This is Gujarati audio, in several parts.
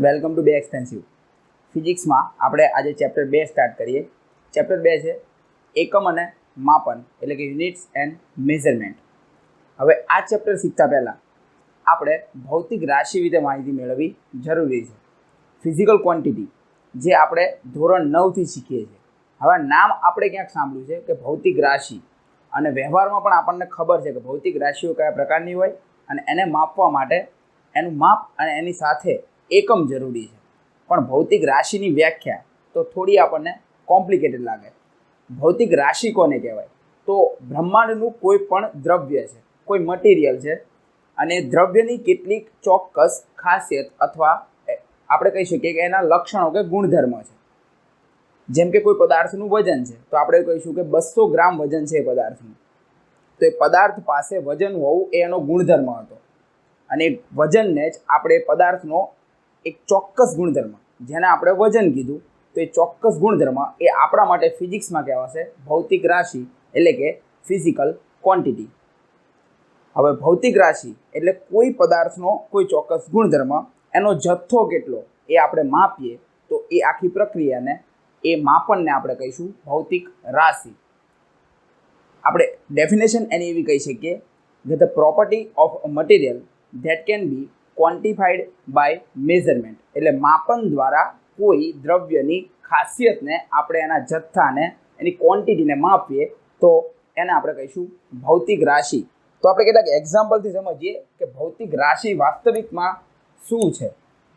વેલકમ ટુ બે એક્સપેન્સિવ ફિઝિક્સમાં આપણે આજે ચેપ્ટર 2 સ્ટાર્ટ કરીએ. ચેપ્ટર 2 છે એકમ અને માપન એટલે કે યુનિટ્સ એન્ડ મેઝરમેન્ટ. હવે આ ચેપ્ટર શીખતા પહેલાં આપણે ભૌતિક રાશિ વિશે માહિતી મેળવવી જરૂરી છે. ફિઝિકલ ક્વોન્ટિટી જે આપણે ધોરણ 9થી શીખીએ છીએ. હવે નામ આપણે ક્યાંક સાંભળ્યું છે કે ભૌતિક રાશિ, અને વ્યવહારમાં પણ આપણને ખબર છે કે ભૌતિક રાશિઓ કયા પ્રકારની હોય અને એને માપવા માટે એનું માપ અને એની સાથે એકમ જરૂરી છે. પણ ભૌતિક રાશિની વ્યાખ્યા તો થોડી આપણને કોમ્પ્લિકેટેડ લાગે. ભૌતિક રાશિ કોને કહેવાય? તો બ્રહ્માંડનું કોઈ પણ દ્રવ્ય છે, કોઈ મટીરિયલ છે, અને દ્રવ્યની કેટલીક ચોક્કસ ખાસિયત અથવા આપણે કહી શકીએ કે એના લક્ષણો કે ગુણધર્મ છે. જેમ કે કોઈ પદાર્થનું વજન છે તો આપણે કહીશું કે 200 ગ્રામ વજન છે એ પદાર્થનું. તો એ પદાર્થ પાસે વજન હોવું એ એનો ગુણધર્મ હતો, અને એ વજનને જ આપણે પદાર્થનો એક ચોક્કસ ગુણધર્મ જેને આપણે વજન કીધું, તો એ ચોક્કસ ગુણધર્મ એ આપણા માટે ફિઝિક્સમાં કહેવાશે ભૌતિક રાશિ એટલે કે ફિઝિકલ ક્વોન્ટિટી. હવે ભૌતિક રાશિ એટલે કોઈ પદાર્થનો કોઈ ચોક્કસ ગુણધર્મ, એનો જથ્થો કેટલો એ આપણે માપીએ તો એ આખી પ્રક્રિયાને એ માપનને આપણે કહીશું ભૌતિક રાશિ. આપણે ડેફિનેશન એની એવી કહી શકીએ કે the property of a material that can be quantified by measurement. એટલે માપન દ્વારા કોઈ દ્રવ્યની ખાસિયતને આપણે એના જથ્થાને એની ક્વોન્ટિટીને માપીએ તો એને આપણે કહીશું ભૌતિક રાશિ. તો આપણે કેટલાક એક્ઝામ્પલથી સમજીએ કે ભૌતિક રાશિ વાસ્તવિકમાં શું છે.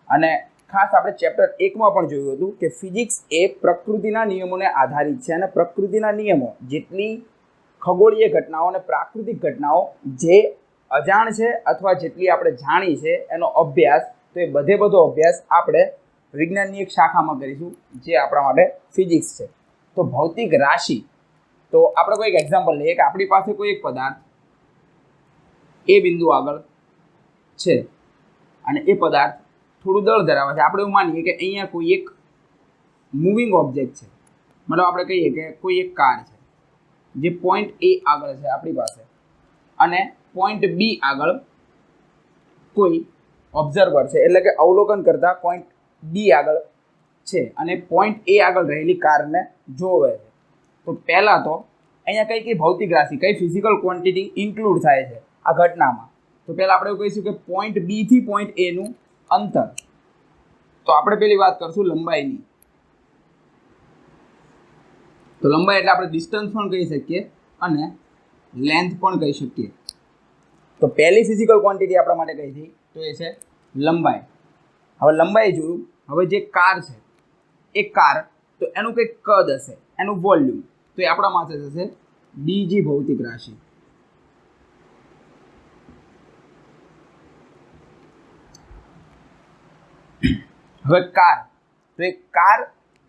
અને ખાસ આપણે ચેપ્ટર 1માં પણ જોયું હતું કે ફિઝિક્સ એ પ્રકૃતિના નિયમોને આધારિત છે, અને પ્રકૃતિના નિયમો જેટલી ખગોળીય ઘટનાઓ અને પ્રાકૃતિક ઘટનાઓ જે અજાણ છે અથવા જેટલી આપણે જાણી છે એનો અભ્યાસ, તો એ બધો અભ્યાસ આપણે વિજ્ઞાનની એક શાખામાં કરીશું જે આપણા માટે ફિઝિક્સ છે. તો ભૌતિક રાશિ, તો આપણે કોઈ એક એક્ઝામ્પલ લઈએ કે આપણી પાસે કોઈ એક પદાર્થ એ બિંદુ આગળ છે અને એ પદાર્થ થોડું દળ ધરાવે છે. આપણે એવું માનીએ કે અહીંયા કોઈ એક મૂવિંગ ઓબ્જેક્ટ છે, મતલબ આપણે કહીએ કે કોઈ એક કાર છે જે પોઈન્ટ એ આગળ છે આપણી પાસે, અને પોઈન્ટ બી આગળ કોઈ ઓબ્ઝર્વર છે, એટલે કે અવલોકન કરતા પોઈન્ટ બી આગળ છે અને પોઈન્ટ એ આગળ રહેલી કારને જોવે છે. તો પહેલાં તો અહીંયા કઈ ભૌતિક રાશિ, કઈ ફિઝિકલ ક્વોન્ટિટી ઇન્ક્લુડ થાય છે આ ઘટનામાં? તો પહેલાં આપણે એવું કહીશું કે પોઈન્ટ બી થી પોઈન્ટ એનું અંતર. તો આપણે પેલી વાત કરશું લંબાઈની. તો લંબાઈ એટલે આપણે ડિસ્ટન્સ પણ કહી શકીએ અને લેન્થ પણ કહી શકીએ. તો પહેલી ફિઝિકલ ક્વોન્ટિટી આપણા માટે કઈ થઈ? તો એ છે લંબાઈ. હવે લંબાઈ જોયું. હવે જે કાર છે એ કાર, તો એનું કંઈક કદ હશે, એનું વોલ્યુમ, તો એ આપણા માટે થશે બીજી ભૌતિક રાશિ. હવે કાર, તો એ કાર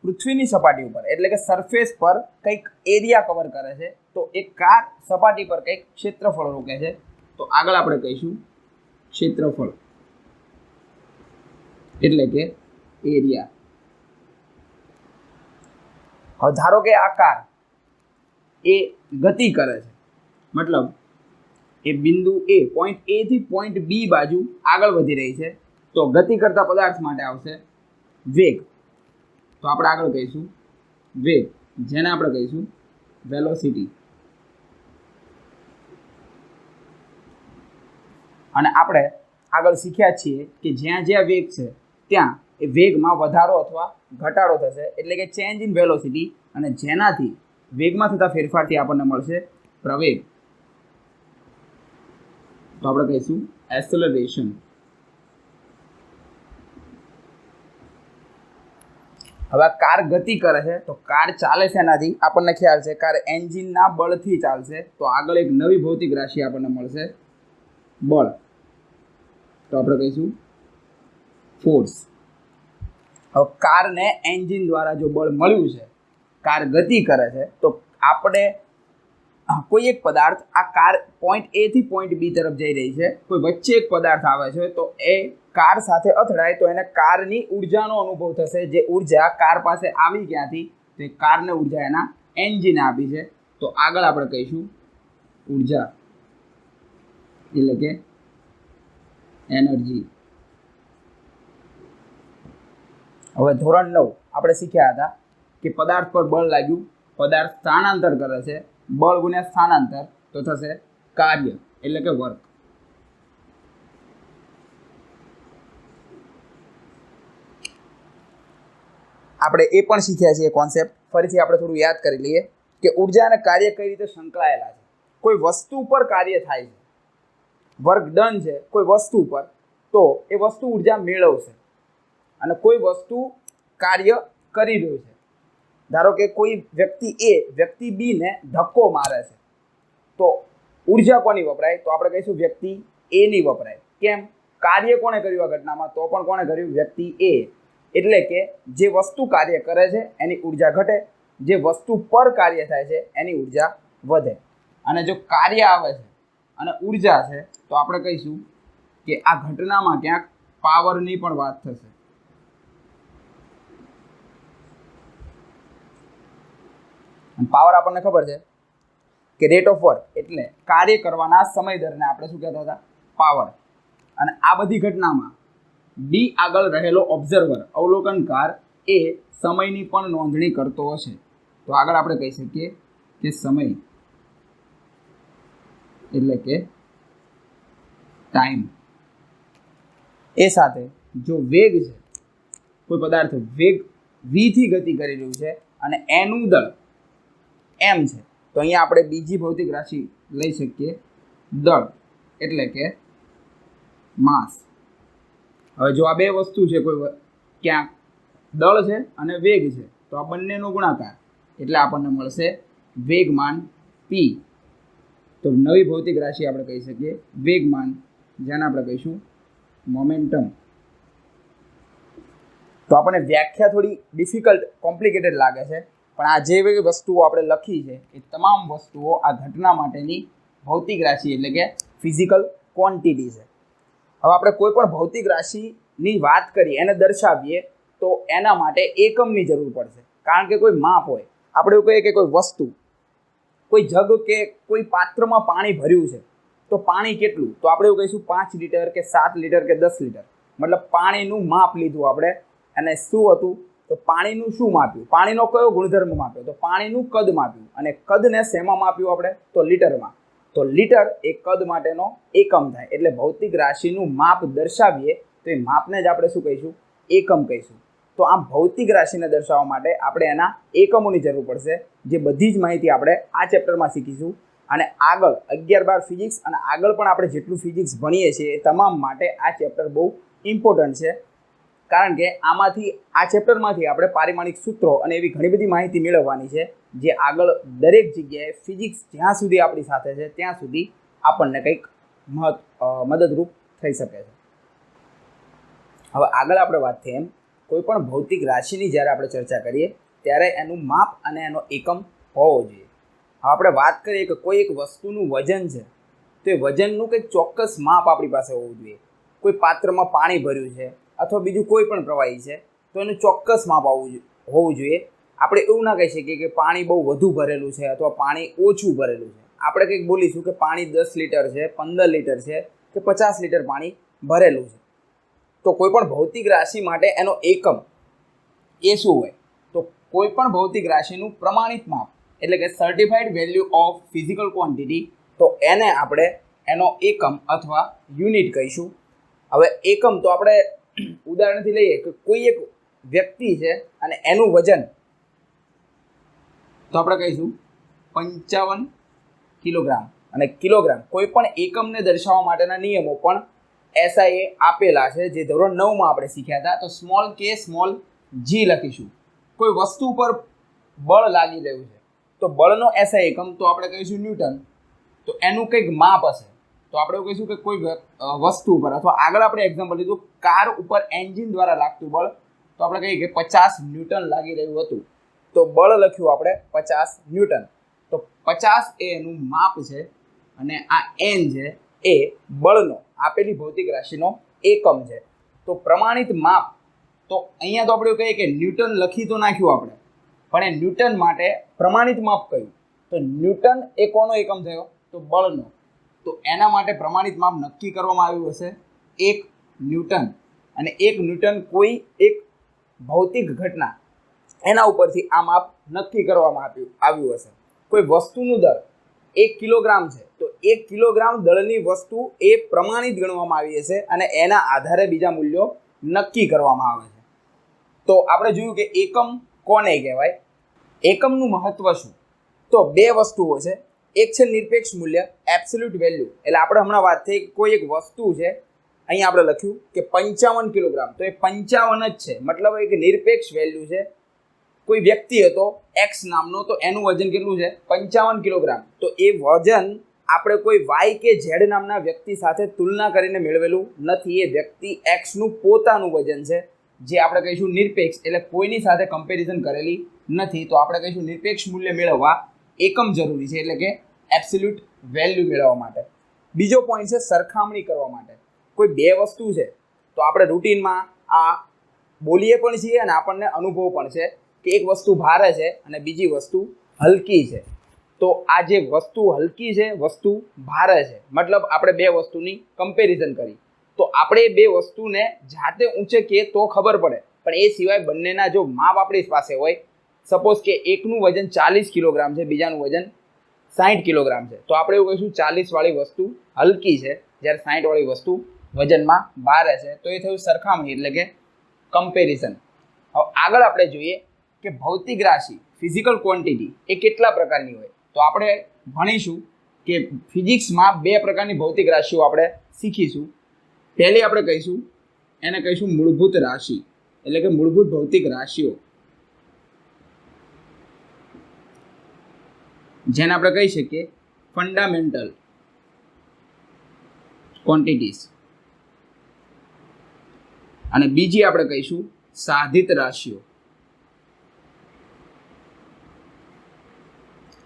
પૃથ્વીની સપાટી ઉપર એટલે કે સરફેસ પર કંઈક એરિયા કવર કરે છે, તો એ કાર સપાટી પર કંઈક ક્ષેત્રફળ રોકે છે, તો આગળ આપણે કહીશું ક્ષેત્રફળ એટલે કે એરિયા. હવે ધારો કે આ કાર એ ગતિ કરે છે, મતલબ એ બિંદુ એ પોઈન્ટ એ થી પોઈન્ટ બી બાજુ આગળ વધી રહી છે, તો ગતિ કરતા પદાર્થ માટે આવશે વેગ. તો આપણે આગળ કહીશું વેગ, જેને આપણે કહીશું વેલોસિટી. અને આપણે આગળ શીખ્યા છીએ કે જ્યાં જ્યાં વેગ છે ત્યાં એ વેગમાં વધારો અથવા ઘટાડો થશે, એટલે કે ચેન્જ ઇન વેલોસિટી, અને જેનાથી વેગમાં થતા ફેરફારથી આપણને મળશે પ્રવેગ. તો આપણે કહીશું એક્સેલરેશન. હવે કાર ગતિ કરે છે, તો કાર ચાલે છે એનાથી આપણને ખ્યાલ છે કાર એન્જિનના બળથી ચાલશે. તો આગળ એક નવી ભૌતિક રાશિ આપણને મળશે બળ. તો આપણે કહીશું ફોર્સ. હવે કારને એન્જિન દ્વારા જો બળ મળ્યું છે, કાર ગતિ કરે છે, તો આપણે કોઈ એક પદાર્થ, આ કાર પોઈન્ટ એ થી પોઈન્ટ બી તરફ જઈ રહી છે, કોઈ વચ્ચે એક પદાર્થ આવે છે, તો એ કાર સાથે અથડાય તો એને કારની ઉર્જાનો અનુભવ થશે. જે ઉર્જા કાર પાસે આવી ક્યાંથી? તો એ કારને ઉર્જા એના એન્જિને આપી છે. તો આગળ આપણે કહીશું ઉર્જા એટલે કે એનર્જી. હવે ધોરણ 9 આપણે શીખ્યા હતા કે પદાર્થ પર બળ લાગ્યું, પદાર્થ સ્થાનાંતર કરે છે, બળ ગુણ્યા સ્થાનાંતર તો થશે કાર્ય એટલે કે વર્ક. આપણે એ પણ શીખ્યા છીએ કોન્સેપ્ટ, ફરીથી આપણે થોડું યાદ કરી લઈએ કે ઉર્જા અને કાર્ય કઈ રીતે સંકળાયેલા છે. કોઈ વસ્તુ પર કાર્ય થાય છે, વર્ક ડન છે કોઈ વસ્તુ પર, તો એ વસ્તુ ઉર્જા મેળવશે. અને કોઈ વસ્તુ કાર્ય કરી રહ્યું છે, ધારો કે કોઈ વ્યક્તિ એ વ્યક્તિ બી ને ધક્કો મારે છે, તો ઉર્જા કોની વપરાય? તો આપણે કહીશું વ્યક્તિ એ ની વપરાય. કેમ? કાર્ય કોણે કર્યું આ ઘટનામાં? તો પણ કોણે કર્યું? વ્યક્તિ એ. એટલે કે જે વસ્તુ કાર્ય કરે છે એની ઉર્જા ઘટે, જે વસ્તુ પર કાર્ય થાય છે એની ઉર્જા વધે. અને જો કાર્ય આવે છે અને ઉર્જા છે તો આપણે કહીશું કે આ ઘટનામાં ક્યાંક પાવરની પણ વાત થશે. પાવર આપણને ખબર છે કે રેટ ઓફ વર્ક એટલે કાર્ય કરવાના સમય દરને આપણે શું કહેતા હતા? પાવર. અને આ બધી ઘટનામાં બી આગળ રહેલો ઓબ્ઝર્વર અવલોકનકાર એ સમયની પણ નોંધણી કરતો હશે. તો આગળ આપણે કહી શકીએ કે સમય એટલે કે ટાઈમ. એ સાથે જો વેગ છે, કોઈ પદાર્થ વેગ v થી ગતિ કરી રહ્યું છે અને એનું દળ m છે, તો અહીંયા આપણે બીજી ભૌતિક રાશિ લઈ શકીએ દળ એટલે કે માસ. હવે જો આ બે વસ્તુ છે, કોઈ ક્યાંક દળ છે અને વેગ છે, તો આ બંનેનો ગુણાકાર એટલે આપણને મળશે વેગમાન p. તો નવી ભૌતિક રાશિ આપણે કહી શકીએ વેગમાન, જેને આપણે કહીશું મોમેન્ટમ. તો આપણને વ્યાખ્યા થોડી ડિફિકલ્ટ કોમ્પ્લિકેટેડ લાગે છે, પણ આ જે વસ્તુઓ આપણે લખી છે એ તમામ વસ્તુઓ આ ઘટના માટેની ભૌતિક રાશિ એટલે કે ફિઝિકલ ક્વોન્ટિટી છે. હવે આપણે કોઈ પણ ભૌતિક રાશિની વાત કરીએ, એને દર્શાવીએ, તો એના માટે એકમની જરૂર પડશે. કારણ કે કોઈ માપ હોય, આપણે એવું કહીએ કે કોઈ વસ્તુ, કોઈ જગ કે કોઈ પાત્રમાં પાણી ભર્યું છે, તો પાણી કેટલું? તો આપણે એવું કહીશું 5 લીટર કે 7 લીટર કે 10 લીટર. મતલબ પાણીનું માપ લીધું આપણે. અને શું હતું? તો પાણીનું શું માપ્યું? પાણીનો કયો ગુણધર્મ માપ્યો? તો પાણીનું કદ માપ્યું. અને કદને શેમાં માપ્યું આપણે? તો લીટરમાં. તો લીટર એ કદ માટેનો એકમ થાય. એટલે ભૌતિક રાશિનું માપ દર્શાવીએ તો એ માપને જ આપણે શું કહીશું? એકમ કહીશું. તો આમ ભૌતિક રાશિને દર્શાવવા માટે આપણે એના એકમોની જરૂર પડશે, જે બધી જ માહિતી આપણે આ ચેપ્ટરમાં શીખીશું. અને આગળ 11-12 ફિઝિક્સ અને આગળ પણ આપણે જેટલું ફિઝિક્સ ભણીએ છીએ એ તમામ માટે આ ચેપ્ટર બહુ ઇમ્પોર્ટન્ટ છે. કારણ કે આમાંથી, આ ચેપ્ટરમાંથી આપણે પારિમાણિક સૂત્રો અને એવી ઘણી બધી માહિતી મેળવવાની છે, જે આગળ દરેક જગ્યાએ ફિઝિક્સ જ્યાં સુધી આપણી સાથે છે ત્યાં સુધી આપણને કંઈક મદદરૂપ થઈ શકે છે. હવે આગળ આપણે વાત થઈ એમ કોઈ પણ ભૌતિક રાશિની જ્યારે આપણે ચર્ચા કરીએ ત્યારે એનું માપ અને એનો એકમ હોવો જોઈએ. હવે આપણે વાત કરીએ કે કોઈ એક વસ્તુનું વજન છે, તો એ વજનનું કંઈક ચોક્કસ માપ આપણી પાસે હોવું જોઈએ. કોઈ પાત્રમાં પાણી ભર્યું છે અથવા બીજું કોઈ પણ પ્રવાહી છે, તો એનું ચોક્કસ માપ હોવું જોઈએ. આપણે એવું ના કહી શકીએ કે પાણી બહુ વધુ ભરેલું છે અથવા પાણી ઓછું ભરેલું છે. આપણે કંઈક બોલીશું કે પાણી 10 લીટર છે, 15 લીટર છે કે 50 લીટર પાણી ભરેલું છે. તો કોઈ પણ ભૌતિક રાશિ માટે એનો એકમ એ શું હોય? તો કોઈ પણ ભૌતિક રાશિનું પ્રમાણિત માપ એટલે કે certified value of physical quantity, તો એને આપણે એનો એકમ અથવા યુનિટ કહીશું. હવે એકમ તો આપણે ઉદાહરણથી લઈએ કે કોઈ એક વ્યક્તિ છે અને એનું વજન, તો આપણે કહીશું 55 કિલોગ્રામ. અને કિલોગ્રામ કોઈ પણ એકમને દર્શાવવા માટેના નિયમો પણ SI આપેલા છે, જે ધોરણ 9માં આપણે શીખ્યા હતા. તો સ્મોલ k સ્મોલ g લખીશું. કોઈ વસ્તુ પર બળ લાગી રહ્યું છે, તો બળનો SI એકમ તો આપણે કહીશું ન્યૂટન. તો એનું કંઈક માપ હશે, તો આપણે એવું કહીશું કે કોઈ વસ્તુ ઉપર, અથવા આગળ આપણે એક્ઝામ્પલ લીધું કાર ઉપર એન્જિન દ્વારા લાગતું બળ, તો આપણે કહીએ કે 50 ન્યૂટન લાગી રહ્યું હતું. તો બળ લખ્યું આપણે 50 ન્યૂટન. તો 50 એ એનું માપ છે અને આ n છે એ બળનો આપેલી ભૌતિક રાશિનો એકમ છે. તો પ્રમાણિત માપ, તો અહીંયા તો આપણે એવું કહીએ કે ન્યૂટન લખી તો નાખ્યું આપણે, પણ એ ન્યૂટન માટે પ્રમાણિત માપ કયું? તો ન્યૂટન એ કોનો એકમ થયો? તો બળનો. તો એના માટે પ્રમાણિત માપ નક્કી કરવામાં આવ્યું હશે 1 ન્યૂટન. અને 1 ન્યૂટન કોઈ એક ભૌતિક ઘટના એના ઉપરથી આ માપ નક્કી કરવામાં આવ્યું હશે. કોઈ વસ્તુનું દળ 1 કિલોગ્રામ છે તો 1 કિલોગ્રામ દળની વસ્તુ એ પ્રમાણિત ગણવામાં આવી હશે અને એના આધારે બીજા મૂલ્યો નક્કી કરવામાં આવે છે. તો આપણે જોયું કે એકમ કોને કહેવાય. એકમનું મહત્વ શું? તો બે વસ્તુઓ છે. એક છે નિરપેક્ષ મૂલ્ય, એબ્સોલ્યુટ વેલ્યુ. એટલે આપણે હમણાં વાત થઈ કોઈ એક વસ્તુ છે, અહીંયા આપણે લખ્યું કે 55 કિલોગ્રામ, તો એ 55 જ છે, મતલબ એક નિરપેક્ષ વેલ્યુ છે. કોઈ વ્યક્તિ હતો એક્સ નામનો, તો એનું વજન કેટલું છે? 55 કિલોગ્રામ. તો એ વજન આપણે કોઈ વાય કે ઝેડ નામના વ્યક્તિ સાથે તુલના કરીને મેળવેલું નથી. એ વ્યક્તિ એક્સનું પોતાનું વજન છે, જે આપણે કહીશું નિરપેક્ષ, એટલે કોઈની સાથે કમ્પેરિઝન કરેલી નથી. તો આપણે કહીશું નિરપેક્ષ મૂલ્ય મેળવવા એકમ જરૂરી છે, એટલે કે એબ્સોલ્યુટ વેલ્યુ મેળવવા માટે. બીજો પોઈન્ટ છે સરખામણી કરવા માટે. કોઈ બે વસ્તુ છે તો આપણે રૂટીનમાં આ બોલીએ પણ છીએ અને આપણને અનુભવ પણ છે કે એક વસ્તુ ભારે છે અને બીજી વસ્તુ હલકી છે. તો આ જે વસ્તુ હલકી છે, વસ્તુ ભારે છે, મતલબ આપણે બે વસ્તુની કમ્પેરિઝન કરી, તો આપણે બે વસ્તુને જાતે ઊંચકીએ તો ખબર પડે. પણ એ સિવાય બંનેના જો માપ આપણી પાસે હોય, સપોઝ કે એકનું વજન 40 કિલોગ્રામ છે, બીજાનું વજન 60 કિલોગ્રામ છે, તો આપણે એવું કહીશું 40 વાળી વસ્તુ હલકી છે, જ્યારે 60 વાળી વસ્તુ વજનમાં ભારે છે. તો એ થયું સરખામણી, એટલે કે કમ્પેરિઝન. હવે આગળ આપણે જોઈએ કે ભૌતિક રાશિ, ફિઝિકલ ક્વોન્ટિટી એ કેટલા પ્રકારની હોય. તો આપણે ભણીશું કે ફિઝિક્સમાં બે પ્રકારની ભૌતિક રાશિઓ આપણે શીખીશું. પહેલી આપણે કહીશું, એને કહીશું મૂળભૂત રાશિ, એટલે કે મૂળભૂત ભૌતિક રાશિઓ, જેને આપણે કહી શકીએ ફંડામેન્ટલ ક્વોન્ટિટીઝ. અને બીજી આપણે કહીશું સાધિત રાશિઓ,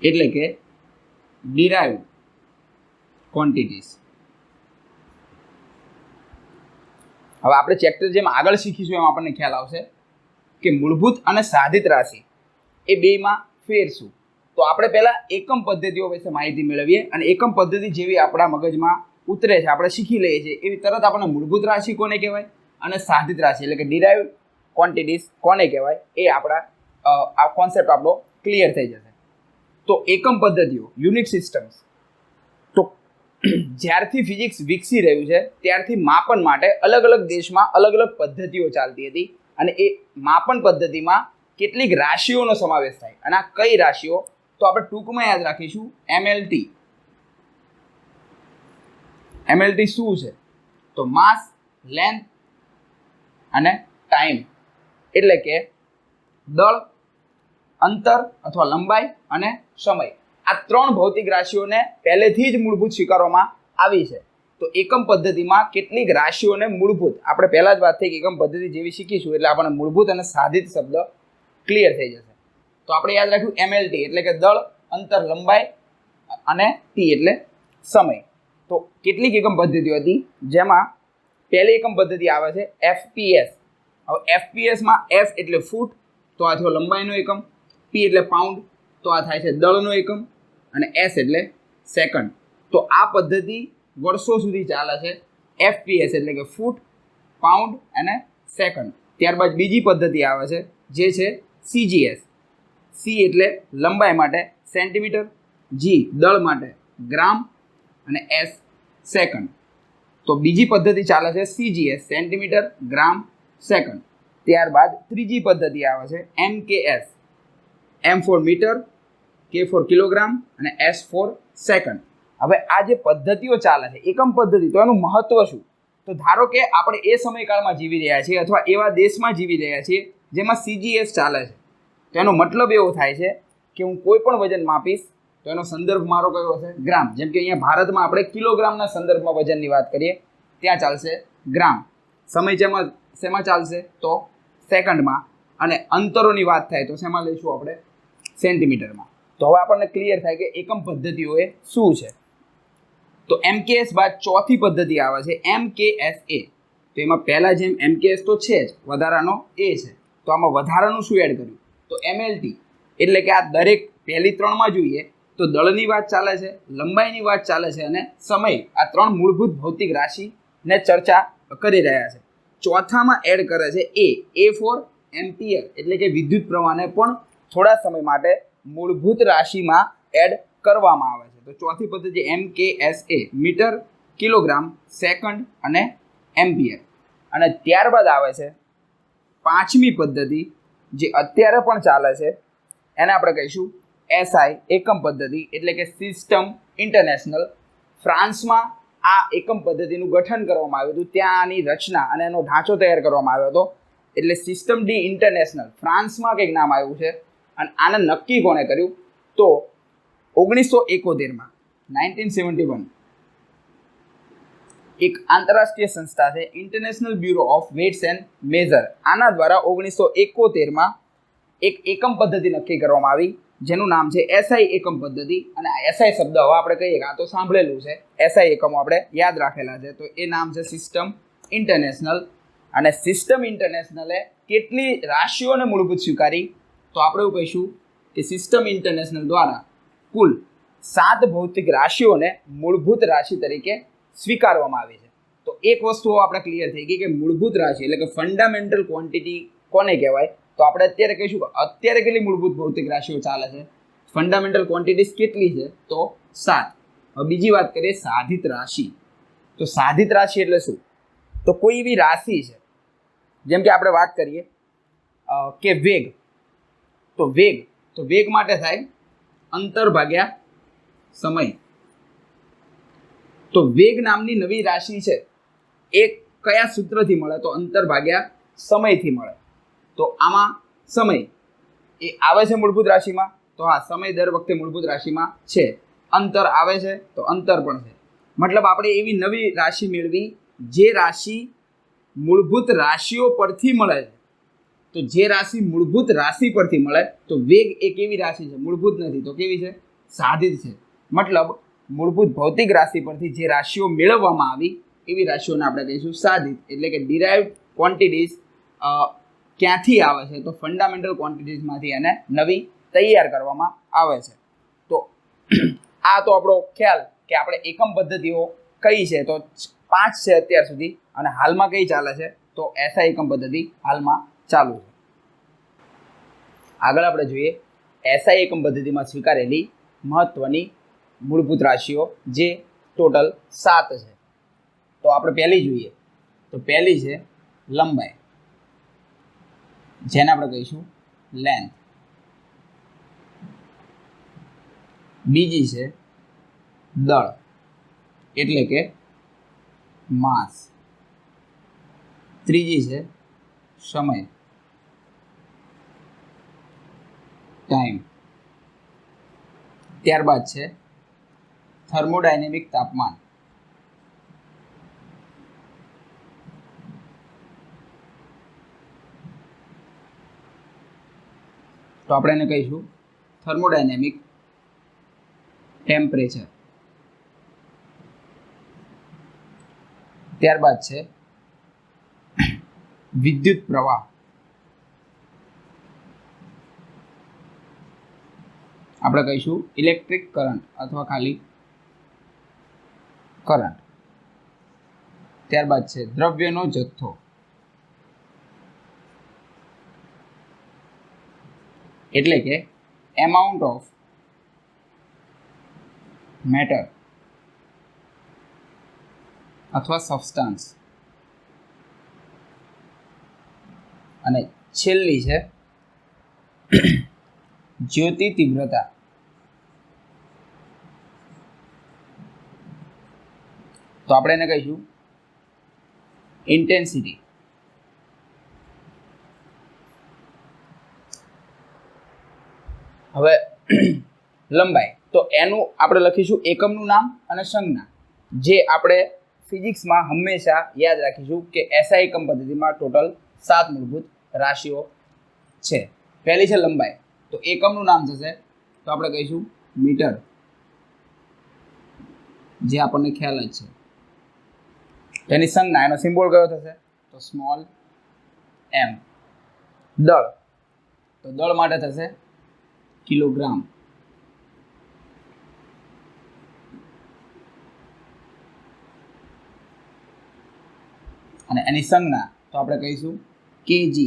એટલે કે ડિરાઇવ્ડ ક્વોન્ટિટીઝ. હવે આપણે ચેપ્ટર જેમ આગળ શીખીશું એમ આપણને ખ્યાલ આવશે કે મૂળભૂત અને સાધિત રાશિ એ બેમાં ફેર શું. તો આપણે પહેલાં એકમ પદ્ધતિઓ વિશે માહિતી મેળવીએ, અને એકમ પદ્ધતિ જેવી આપણા મગજમાં ઉતરે છે, આપણે શીખી લઈએ છીએ, એવી તરત આપણને મૂળભૂત રાશિ કોને કહેવાય અને સાધિત રાશિ એટલે કે ડિરાઇવ્ડ ક્વોન્ટિટીઝ કોને કહેવાય એ આપણા આ કોન્સેપ્ટ આપણો ક્લિયર થઈ જશે. તો એકમ પદ્ધતિઓ, યુનિટ સિસ્ટમ્સ. તો જ્યારથી ફિઝિક્સ વિકસી રહ્યું છે ત્યારથી માપન માટે અલગ અલગ દેશમાં અલગ અલગ પદ્ધતિઓ ચાલતી હતી, અને એ માપન પદ્ધતિમાં કેટલીક રાશિઓનો સમાવેશ થાય. અને આ કઈ રાશિઓ? તો આપણે ટૂંકમાં યાદ રાખીશું એમએલટી. એમએલટી શું છે? તો માસ, લેન્થ અને ટાઈમ, એટલે કે દળ, અંતર અથવા લંબાઈ અને સમય. આ ત્રણ ભૌતિક રાશિઓને પહેલેથી જ મૂળભૂત સ્વીકારવામાં આવી છે. તો એકમ પદ્ધતિમાં કેટલીક રાશિઓને મૂળભૂત, આપણે પહેલા જ વાત થઈ કે એકમ પદ્ધતિ જેવી શીખીશું એટલે આપણને મૂળભૂત અને સાધિત શબ્દ ક્લિયર થઈ જશે. તો આપણે યાદ રાખ્યું એમએલટી એટલે કે દળ, અંતર, લંબાઈ અને ટી એટલે સમય. તો કેટલીક એકમ પદ્ધતિઓ હતી, જેમાં પહેલી એકમ પદ્ધતિ આવે છે એફપીએસ. હવે એફપીએસમાં એફ એટલે ફૂટ, તો આ થયો લંબાઈનો એકમ, પી એટલે પાઉન્ડ, તો આ થાય છે દળનો એકમ, અને એસ એટલે સેકન્ડ. તો આ પદ્ધતિ વર્ષો સુધી ચાલે છે. એફપીએસ એટલે કે ફૂટ, પાઉન્ડ અને સેકન્ડ. ત્યારબાદ બીજી પદ્ધતિ આવે છે જે છે સીજીએસ. સી એટલે લંબાઈ માટે સેન્ટીમીટર, જી દળ માટે ગ્રામ અને એસ સેકન્ડ. તો બીજી પદ્ધતિ ચાલે છે સીજીએસ, સેન્ટીમીટર, ગ્રામ, સેકન્ડ. ત્યારબાદ ત્રીજી પદ્ધતિ આવે છે એમકેએસ. એમ ફોર મીટર, કે ફોર કિલોગ્રામ અને એસ ફોર સેકન્ડ. હવે આ જે પદ્ધતિઓ ચાલે છે એકમ પદ્ધતિ, તો એનું મહત્વ શું? તો ધારો કે આપણે એ સમયકાળમાં જીવી રહ્યા છીએ અથવા એવા દેશમાં જીવી રહ્યા છીએ જેમાં સીજીએસ ચાલે છે. તો એનો મતલબ એવો થાય છે કે હું કોઈ પણ વજન માપીશ તો એનો સંદર્ભ મારો કયો હશે? ગ્રામ. જેમ કે અહીંયા ભારતમાં આપણે કિલોગ્રામના સંદર્ભમાં વજનની વાત કરીએ, ત્યાં ચાલશે ગ્રામ. સમય શેમાં ચાલશે? તો સેકન્ડમાં. અને અંતરોની વાત થાય તો શેમાં લઈશું આપણે? સેન્ટીમીટરમાં. તો હવે આપણને ક્લિયર થાય કે એકમ પદ્ધતિઓ એ શું છે. તો એમકેએસ બાદ ચોથી પદ્ધતિ આવે છે એમકેએસએ. તો એમાં પહેલાં જેમ એમકેએસ તો છે જ, વધારાનો એ છે, તો આમાં વધારાનું શું એડ કર્યું? તો એમએલટી. એટલે કે આ દરેક પહેલી ત્રણમાં જોઈએ તો દળની વાત ચાલે છે, લંબાઈની વાત ચાલે છે અને સમય. આ ત્રણ મૂળભૂત ભૌતિક રાશિને ચર્ચા કરી રહ્યા છે. ચોથામાં એડ કરે છે એ ફોર એમ્પિયર એટલે કે વિદ્યુત પ્રવાહને પણ થોડા સમય માટે મૂળભૂત રાશિમાં એડ કરવામાં આવે છે. તો ચોથી પદ્ધતિ MKSA મીટર, કિલોગ્રામ, સેકન્ડ અને એમ્પિયર. અને ત્યારબાદ આવે છે પાંચમી પદ્ધતિ જે અત્યારે પણ ચાલે છે, એને આપણે કહીશું SI એકમ પદ્ધતિ એટલે કે સિસ્ટમ ઇન્ટરનેશનલ. ફ્રાન્સમાં આ એકમ પદ્ધતિનું ગઠન કરવામાં આવ્યું હતું, ત્યાં આની રચના અને એનો ઢાંચો તૈયાર કરવામાં આવ્યો હતો, એટલે સિસ્ટમ ડી ઇન્ટરનેશનલ ફ્રાન્સમાં કંઈક નામ આવ્યું છે. અને આને નક્કી કોણે કર્યું? તો 1971 1971 એક આંતરરાષ્ટ્રીય સંસ્થા છે international bureau of weights and measure, આના દ્વારા 1971 એક એકમ પદ્ધતિ નક્કી કરવામાં આવી જેનું નામ છે SI એકમ પદ્ધતિ. અને આ SI શબ્દ હવે આપણે કહીએ કે આ તો સાંભળેલું છે, SI એકમો આપણે યાદ રાખેલા છે, તો એ નામ છે સિસ્ટમ ઇન્ટરનેશનલ. અને સિસ્ટમ ઇન્ટરનેશનલે કેટલી રાશિઓને મૂળભૂત સ્વીકારી? તો આપણે એવું કહીશું કે સિસ્ટમ ઇન્ટરનેશનલ દ્વારા કુલ 7 ભૌતિક રાશિઓને મૂળભૂત રાશિ તરીકે સ્વીકારવામાં આવી છે. તો એક વસ્તુ આપણે ક્લિયર થઈ ગઈ કે મૂળભૂત રાશિ એટલે કે ફંડામેન્ટલ ક્વોન્ટિટી કોને કહેવાય? તો આપણે અત્યારે કહીશું કે અત્યારે કેટલી મૂળભૂત ભૌતિક રાશિઓ ચાલે છે, ફંડામેન્ટલ ક્વોન્ટિટીઝ કેટલી છે? તો 7. હવે બીજી વાત કરીએ સાધિત રાશિ. તો સાધિત રાશિ એટલે શું? તો કોઈ એવી રાશિ છે, જેમ કે આપણે વાત કરીએ કે વેગ, તો વેગ માટે થાય અંતર ભાગ્યા સમય. તો વેગ નામની નવી રાશિ છે એ કયા સૂત્રથી મળે? તો અંતર ભાગ્યા સમયથી મળે. તો આમાં સમય એ આવે છે મૂળભૂત રાશિમાં, તો હા સમય દર વખતે મૂળભૂત રાશિમાં છે. અંતર આવે છે તો અંતર પણ છે. મતલબ આપણે એવી નવી રાશિ મેળવી જે રાશિ મૂળભૂત રાશિઓ પરથી મળે છે. તો જે રાશિ મૂળભૂત રાશિ પરથી મળે, તો વેગ એ કેવી રાશિ છે? મૂળભૂત નથી, તો કેવી છે? સાધિત છે. મતલબ મૂળભૂત ભૌતિક રાશિ પરથી જે રાશિઓ મેળવવામાં આવી એવી રાશિઓને આપણે કહીશું સાધિત. એટલે કે ડિરાઇવ્ડ ક્વોન્ટિટીઝ ક્યાંથી આવે છે? તો ફંડામેન્ટલ ક્વોન્ટિટીઝમાંથી એને નવી તૈયાર કરવામાં આવે છે. તો આ તો આપણો ખ્યાલ કે આપણે એકમ પદ્ધતિઓ કઈ છે, તો 5 છે અત્યાર સુધી. અને હાલમાં કઈ ચાલે છે? તો SI એકમ પદ્ધતિ હાલમાં ચાલુ છે. આગળ આપણે જોઈએ SI એકમ પદ્ધતિમાં સ્વીકારેલી મહત્વની મૂળભૂત રાશિઓ જે ટોટલ 7 છે. તો આપણે પહેલી જોઈએ તો પહેલી છે લંબાઈ, જેને આપણે કહીશું લેન્થ. બીજી છે દળ એટલે કે માસ. ત્રીજી છે સમય ટાઈમ. ત્યારબાદ છે થર્મોડાયનેમિક તાપમાન. તો આપણે એને કહીશું થર્મોડાયનેમિક ટેમ્પરેચર. ત્યારબાદ છે વિદ્યુત પ્રવાહ. આપણે કહીશું ઇલેક્ટ્રિક કરંટ અથવા ખાલી કરંટ. ત્યારબાદ છે દ્રવ્યનો જથ્થો. એટલે કે એમાઉન્ટ ઓફ મેટર અથવા સબસ્ટન્સ. અને છેલ્લી છે જ્યોતિ તીવ્રતા. તો આપણે એને કહીશું ઇન્ટેન્સિટી. હવે લંબાઈ, તો એનું આપણે લખીશું એકમનું નામ અને સંજ્ઞા, જે આપણે ફિઝિક્સમાં હંમેશા યાદ રાખીશું કે SI એકમ પદ્ધતિમાં ટોટલ 7 મૂળભૂત રાશિઓ છે. પહેલી છે લંબાઈ, તો એકમનું નામ થશે તો આપણે કહીશું મીટર, જે આપણને ખ્યાલ જ છે. તેની સંજ્ઞા, એનો સિમ્બોલ કયો થશે? તો સ્મોલ m. દળ, તો દળ માટે થશે કિલોગ્રામ. અને એની સંજ્ઞા તો આપણે કહીશું kg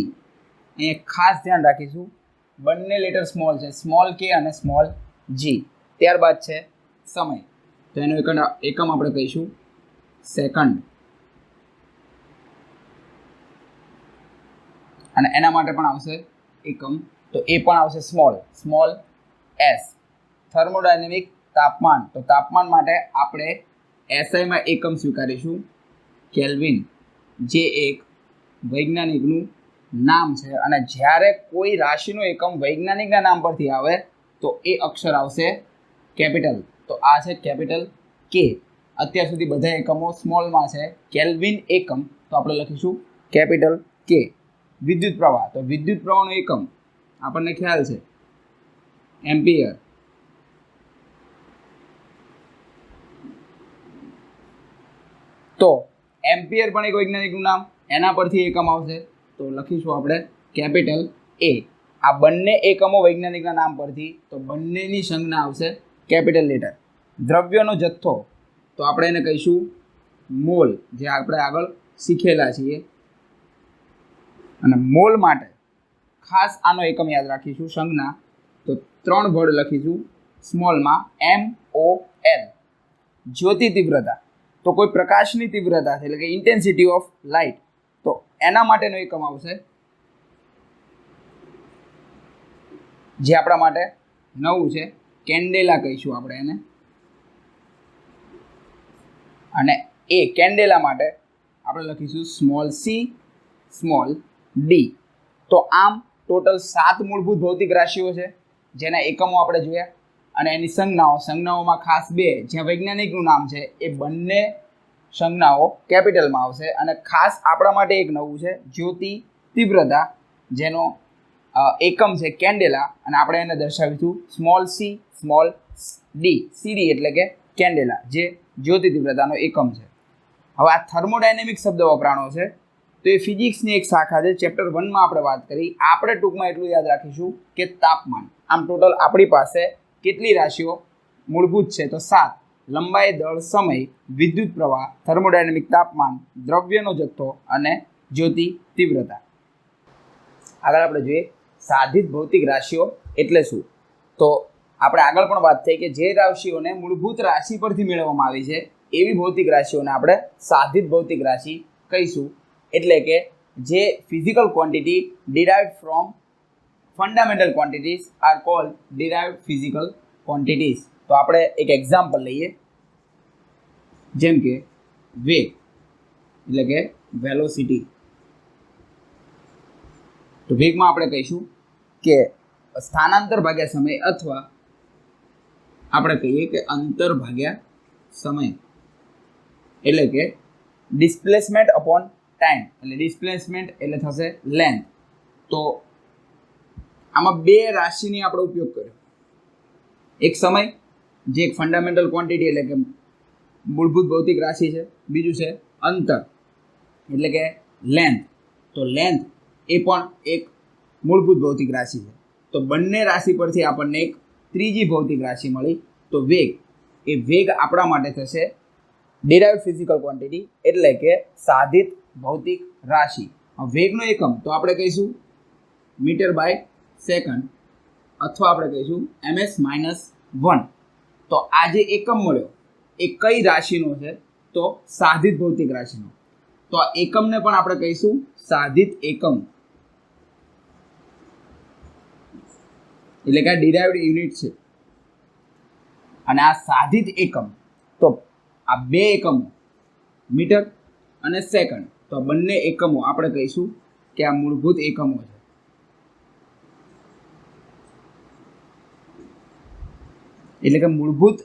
અહીંયા ખાસ ધ્યાન રાખીશું બંને લેટર સ્મોલ છે, સ્મોલ કે અને સ્મોલ જી. ત્યારબાદ છે સમય, તો એનો એકમ આપણે કહીશું સેકન્ડ, અને એના માટે પણ આવશે એકમ, તો એ પણ આવશે સ્મોલ એસ. થર્મોડાયનેમિક તાપમાન, તો તાપમાન માટે આપણે એસઆઈમાં એકમ સ્વીકારીશું કેલ્વિન, જે એક વૈજ્ઞાનિકનું નામ છે, અને જ્યારે કોઈ રાશિનું એકમ વૈજ્ઞાનિકના નામ પરથી આવે તો એ અક્ષર આવશે કેપિટલ. તો આ છે કેપિટલ કે. અત્યાર સુધી બધા એકમો સ્મોલમાં છે. કેલ્વિન એકમ તો આપણે લખીશું કેપિટલ કે. વિદ્યુત પ્રવાહ, તો વિદ્યુત પ્રવાહનો એકમ આપણને ખ્યાલ છે એમ્પિયર. તો એમ્પિયર પણ એક વૈજ્ઞાનિકનું નામ, એના પરથી એકમ આવશે, તો લખીશું આપણે કેપિટલ એ. આ બંને એકમો વૈજ્ઞાનિકના નામ પરથી, તો બંનેની સંજ્ઞા આવશે કેપિટલ લેટર. દ્રવ્યનો જથ્થો, તો આપણે એને કહીશું મોલ, જે આપણે આગળ શીખેલા છીએ. અને મોલ માટે ખાસ આનો એકમ યાદ રાખીશું સંજ્ઞા, તો 3 વર્ડ લખીશું સ્મોલમાં MOL. જ્યોતિ તીવ્રતા, તો કોઈ પ્રકાશની તીવ્રતા છે, એટલે કે ઇન્ટેન્સિટી ઓફ લાઇટ, તો એના માટેનો એકમ આવશે, જે આપણા માટે નવું છે, કેન્ડેલા કહીશું આપણે એને. અને એ કેન્ડેલા માટે આપણે લખીશું સ્મોલ સી સ્મોલ ડી. તો આમ ટોટલ 7 મૂળભૂત ભૌતિક રાશિઓ છે જેના એકમો આપણે જોયા, અને એની સંજ્ઞાઓમાં ખાસ 2 જ્યાં વૈજ્ઞાનિકનું નામ છે એ બંને સંજ્ઞાઓ કેપિટલમાં આવશે. અને ખાસ આપણા માટે એક નવું છે જ્યોતિ તીવ્રતા, જેનો એકમ છે કેન્ડેલા, અને આપણે એને દર્શાવીશું સ્મોલ સી સ્મોલ ડી. સીડી એટલે કે કેન્ડેલા, જે જ્યોતિ તીવ્રતાનો એકમ છે. હવે આ થર્મોડાયનેમિક શબ્દ વપરાણો છે, તો એ ફિઝિક્સની એક શાખા છે. ચેપ્ટર 1માં આપણે વાત કરી. આપણે ટૂંકમાં એટલું યાદ રાખીશું કે તાપમાન. આમ ટોટલ આપણી પાસે કેટલી રાશિઓ મૂળભૂત છે? તો 7. લંબાઈ, દળ, સમય, વિદ્યુત પ્રવાહ, થર્મોડાયનેમિક તાપમાન, દ્રવ્યનો જથ્થો અને જ્યોતિ તીવ્રતા. આગળ આપણે જોઈએ સાધિત ભૌતિક રાશિઓ એટલે શું. તો આપણે આગળ પણ વાત થઈ કે જે રાશિઓને મૂળભૂત રાશિ પરથી મેળવવામાં આવી છે એવી ભૌતિક રાશિઓને આપણે સાધિત ભૌતિક રાશિ કહીશું. એટલે કે જે physical quantity derived from fundamental quantities are called derived physical quantities. તો આપણે એક એક્ઝામ્પલ લઈએ, જેમ કે વેગ એટલે કે વેલોસિટી. તો વેગમાં આપણે કહીશું કે સ્થાનાંતર ભાગ્યા સમય, અથવા આપણે કહીએ કે અંતર ભાગ્યા સમય, એટલે કે ડિસ્પ્લેસમેન્ટ અપોન ટાઈમ. એટલે ડિસ્પ્લેસમેન્ટ એટલે થશે લેન્થ. તો આમાં 2 રાશિની આપણે ઉપયોગ કર્યો. એક સમય, જે એક ફંડામેન્ટલ ક્વોન્ટિટી એટલે કે મૂળભૂત ભૌતિક રાશિ છે. બીજું છે અંતર એટલે કે લેન્થ. તો લેન્થ એ પણ એક મૂળભૂત ભૌતિક રાશિ છે. તો બંને રાશિ પરથી આપણને એક ત્રીજી ભૌતિક રાશિ મળી. તો વેગ, એ વેગ આપણા માટે થશે derived physical quantity, એટલે કે સાધિત ભૌતિક રાશિ. વેગનો એકમ તો આપણે કહીશું મીટર બાય સેકન્ડ, અથવા આપણે કહીશું ms-1. તો આ જે એકમ મળ્યો એ કઈ રાશિનો છે? તો સાધિત ભૌતિક રાશિનો. તો આ એકમને પણ આપણે કહીશું સાધિત એકમ, એટલે કે આ ડિરાઇવ્ડ યુનિટ છે. અને આ સાધિત એકમ, તો આ 2 એકમો મીટર અને સેકન્ડ, તો આ બંને એકમો આપણે કહીશું કે આ મૂળભૂત એકમો છે. એટલે કે મૂળભૂત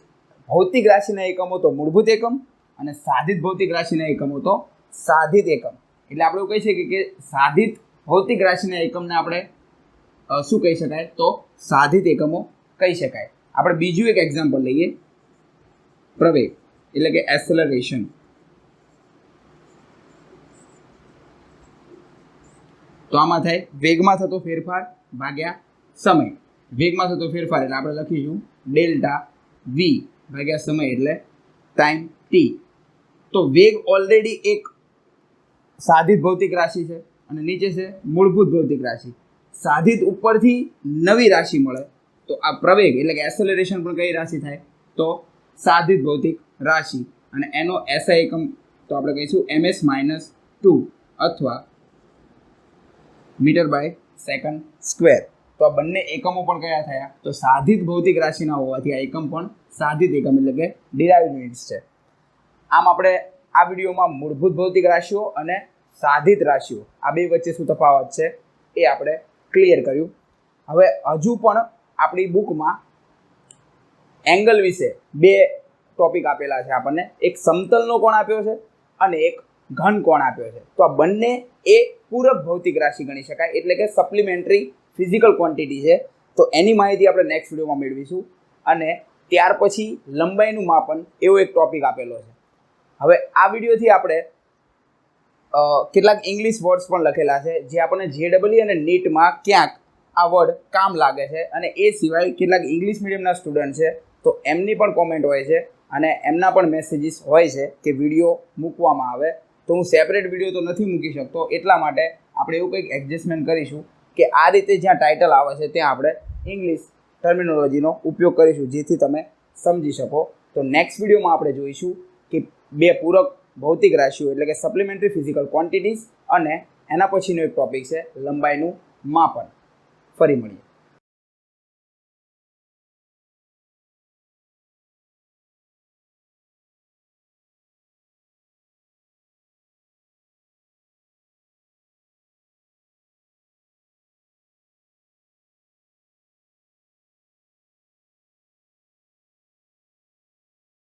ભૌતિક રાશિના એકમો તો મૂળભૂત એકમ, અને સાધિત ભૌતિક રાશિના એકમો તો સાધિત એકમ. એટલે આપણે એવું કહી શકીએ કે સાધિત ભૌતિક રાશિના એકમને આપણે શું કહી શકાય? તો સાધિત એકમો કહી શકાય. આપણે બીજું એક એક્ઝામ્પલ લઈએ, પ્રવેગ એટલે કે એક્સેલરેશન. તો આમાં થાય વેગમાં થતો ફેરફાર ભાગ્યા સમય. વેગમાં થતો ફેરફાર એટલે આપણે લખીશું ડેલ્ટા વી ભાગ્યા સમય એટલે ટાઈમ ટી. તો વેગ ઓલરેડી એક સાધિત ભૌતિક રાશિ છે, અને નીચે છે મૂળભૂત ભૌતિક રાશિ. સાધિત ઉપરથી નવી રાશિ મળે તો આ પ્રવેગ એટલે કે એસેલરેશન પણ કઈ રાશિ થાય તો સાધિત ભૌતિક રાશિ, અને એનો એસઆઈ એકમ તો આપણે કહીશું ms-2 અથવા મીટર બાય સેકન્ડ સ્ક્વેર. તો આ બંને એકમો પણ કયા થયા તો સાધિત ભૌતિક રાશિના હોવાથી આ એકમ પણ સાધિત એકમ એટલે કે ડિરાઇવ્ડ યુનિટ્સ છે. આમ આપણે આ વિડીયોમાં મૂળભૂત ભૌતિક રાશિઓ અને સાધિત રાશિઓ આ બે વચ્ચે શું તફાવત છે એ આપણે ક્લિયર કર્યું. હવે હજુ પણ આપણી બુકમાં એંગલ વિશે બે ટોપિક આપેલા છે આપણને. એક સમતલનો કોણ આપ્યો છે અને એક ઘન કોણ આપ્યો છે. તો આ બંને એ પૂરક ભૌતિક રાશિ ગણી શકાય એટલે કે સપ્લિમેન્ટરી ફિઝિકલ ક્વોન્ટિટી છે. તો એની માહિતી આપણે નેક્સ્ટ વિડીયોમાં મેળવીશું. અને ત્યાર પછી લંબાઈનું માપન એવો એક ટોપિક આપેલો છે. હવે આ વિડીયોથી આપણે કેટલાક ઇંગ્લિશ વર્ડ્સ પણ લખેલા છે જે આપણને JEE અને નીટમાં ક્યાંક આ વર્ડ કામ લાગે છે. અને એ સિવાય કેટલાક ઇંગ્લિશ મીડિયમના સ્ટુડન્ટ છે તો એમની પણ કોમેન્ટ હોય છે અને એમના પણ મેસેજીસ હોય છે કે વિડીયો મૂકવામાં આવે. તો હું સેપરેટ વિડીયો તો નથી મૂકી શકતો, એટલા માટે આપણે એવું કંઈક એડજસ્ટમેન્ટ કરીશું કે આ રીતે જ્યાં ટાઇટલ આવે છે ત્યાં આપણે ઇંગ્લિશ ટર્મિનોલોજીનો ઉપયોગ કરીશું જેથી તમે સમજી શકો. તો નેક્સ્ટ વિડીયોમાં આપણે જોઈશું કે બે પૂરક ભૌતિક રાશિઓ એટલે કે સપ્લિમેન્ટરી ફિઝિકલ ક્વોન્ટિટીઝ અને એના પછીનો એક ટોપિક છે લંબાઈનું માપન. ફરી મળીએ.